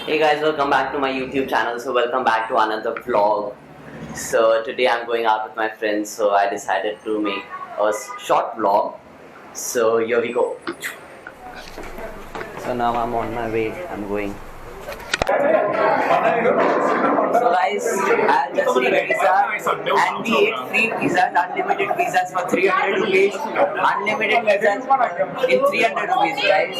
Hey guys, welcome back to my YouTube channel. So welcome back to another vlog. So today I'm going out with my friends, so I decided to make a short vlog. So here we go. So now I'm on my way. I'm going. So guys, I just ate pizza and we ate free pizzas, unlimited pizzas for 300 rupees. Unlimited pizzas in 300 rupees, guys.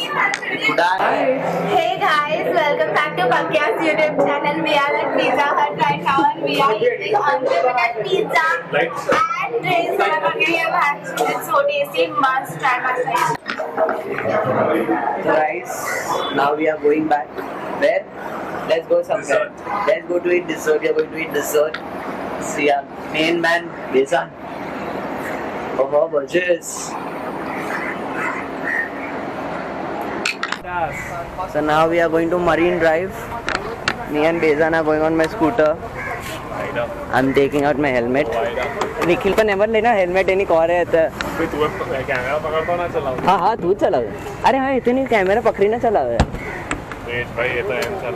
Hey guys, welcome back to Pakyas YouTube channel. We are at Pizza Hut right now and we are eating unlimited pizza and drinks. It's so tasty, must try. So guys, now we are going back. Where? Let's go somewhere. Let's go to eat dessert. We are going to eat dessert. See our main man, Bezan. Oh, budgets. So now we are going to Marine Drive. Me and Bezan are going on my scooter. I'm taking out my helmet. Nikhil को never लेना helmet नहीं कह रहे थे camera पकड़ता ना चलाओ हाँ हाँ तू चलाओ अरे हाँ इतनी कैमरा पकड़ी ना चलाओ यार भाई ये तो है चल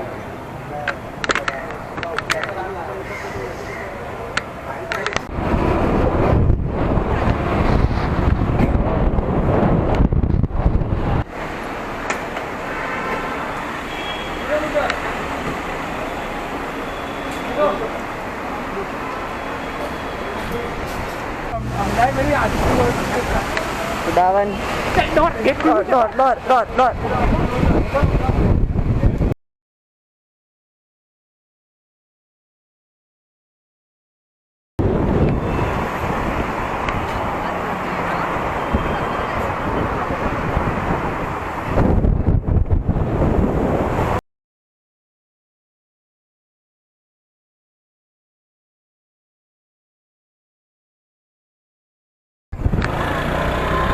Sudawan. Dot.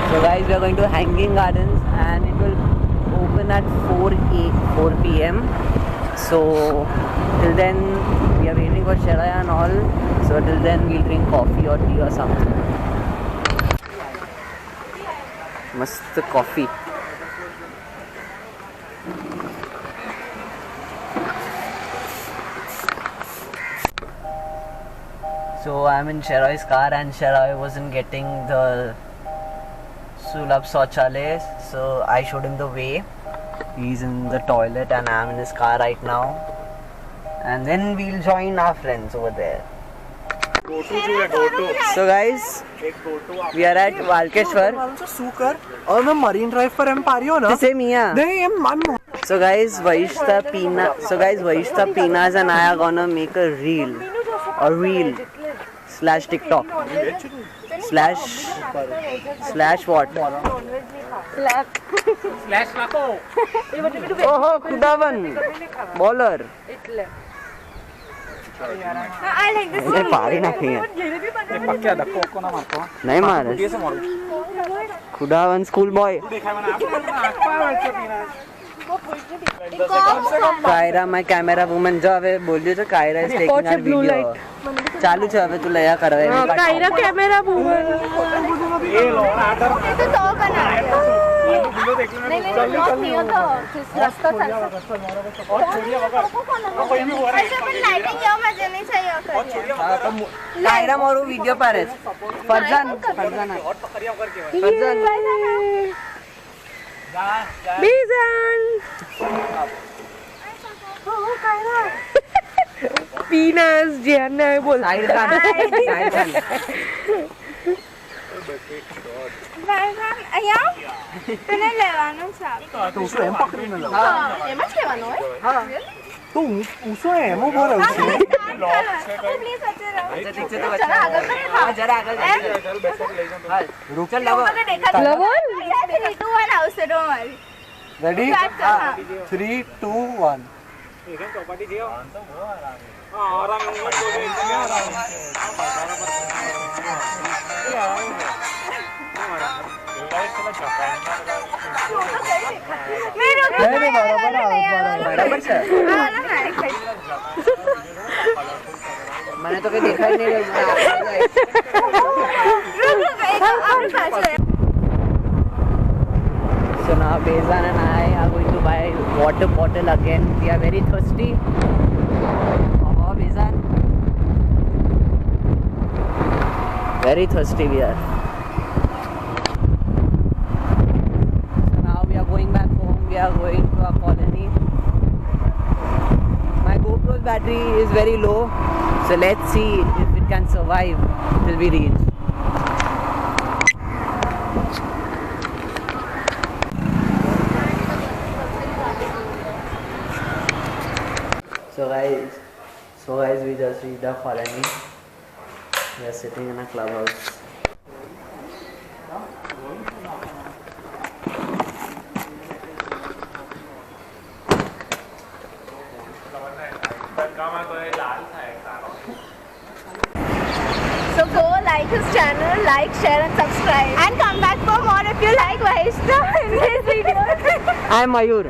So guys, we are going to Hanging Gardens and it will open at 4 p.m. So till then we are waiting for Sharaya and all. So till then we'll drink coffee or tea or something. Mast coffee. So I'm in Sharai's car and Sharai wasn't getting the Sulabh Shauchalaya, so I showed him the way. He's in the toilet and I'm in his car right now. And then we'll join our friends over there. So guys, we are at Walkeshwar. और मैं marine drive पर हम पा रही हूँ ना Same here. नहीं So guys, Vaishta Peenas and I are gonna make a reel / TikTok / what? Oh, Kudavan, bowler. I like this मुझे पारी ना खेल नहीं मारे Kudavan school boy Kaira my camera woman जो अबे बोल दियो तो Kaira is taking our video चालू छे अबे तू लया करवे Kaira camera woman ये लो आर्डर तो बना नहीं तो रास्ता चल और छोड़िए वगैरह ऐसे पर लाइटिंग क्यों मजे नहीं चाहिए हां तो Kaira मोरू वीडियो पर है Farzan Bizan Kaira Pinas Jianna बोल साइड खान Bizan અહીંયા તને લેવાનું છે तो उसको एम पकड़ी ना હા એમાં જ લેવાનું હોય हां तो उसको एम बोल रहा है પ્લીઝ અત્યારે રહો अच्छा ठीक છે तो अच्छा हां जरा आगे हां रुक चल लव લવન 3 2 1 આવશે ડોન્ટ વરી रेडी हां 3 2 1 एकदम चौपाटी दियो हां आराम से बोल एकदम आराम बराबर છે मैंने तो कहीं देखा ही नहीं So now Bezan and I are going to buy water bottle again. We are very thirsty. Oh, Bezan. Very thirsty we are. So now we are going back home. We are going to our colony. My GoPro's battery is very low. So let's see if it can survive till we reach. So guys, we just reached the colony. We are sitting in a clubhouse. So go like his channel, like, share and subscribe. And come back for more if you like Vaishnav in this video. I am Mayur.